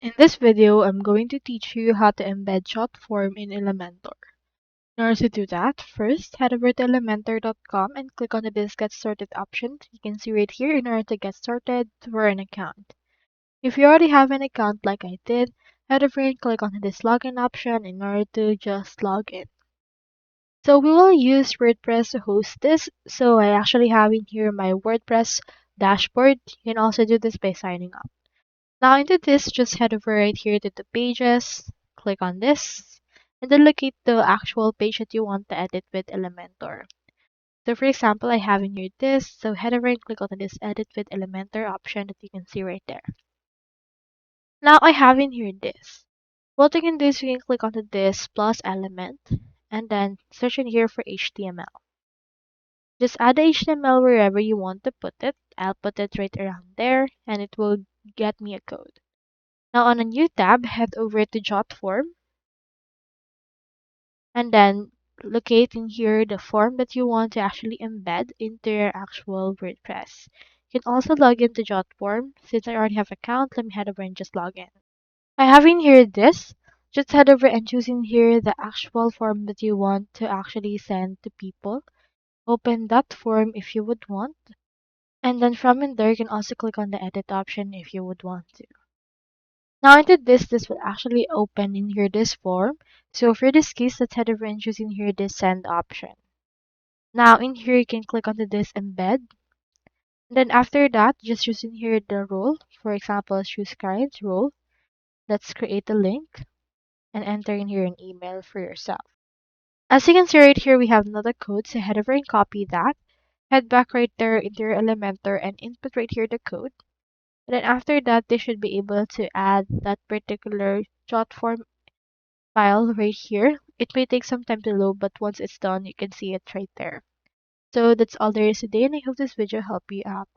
In this video, I'm going to teach you how to embed Jotform in Elementor. In order to do that, first head over to elementor.com and click on the this Get Started option. You can see right here in order to get started for an account. If you already have an account like I did, head over and click on this login option in order to just log in. So we will use WordPress to host this. So I actually have in here my WordPress dashboard. You can also do this by signing up. Now into this, just head over right here to the pages, click on this, and then locate the actual page that you want to edit with Elementor. So for example, I have in here this, so head over and click on this edit with Elementor option that you can see right there. Now I have in here this. What you can do is you can click onto this plus element, and then search in here for HTML. Just add the HTML wherever you want to put it. I'll put it right around there, and it will get me a code. Now on a new tab, head over to Jotform and then locate in here the form that you want to actually embed into your actual WordPress. You can also log into Jotform. Since I already have an account, let me head over and just log in. I have in here this. Just head over and choose in here the actual form that you want to actually send to people. Open that form if you would want. And then from in there, you can also click on the edit option if you would want to. Now into this will actually open in here this form. So for this case, let's head over and choose in here this send option. Now in here, you can click onto this embed. And then after that, just choose in here the role. For example, choose client role. Let's create a link and enter in here an email for yourself. As you can see right here, we have another code. So head over and copy that. Head back right there into your Elementor and input right here the code. And then after that, they should be able to add that particular Jotform file right here. It may take some time to load, but once it's done, you can see it right there. So that's all there is today, and I hope this video helped you out.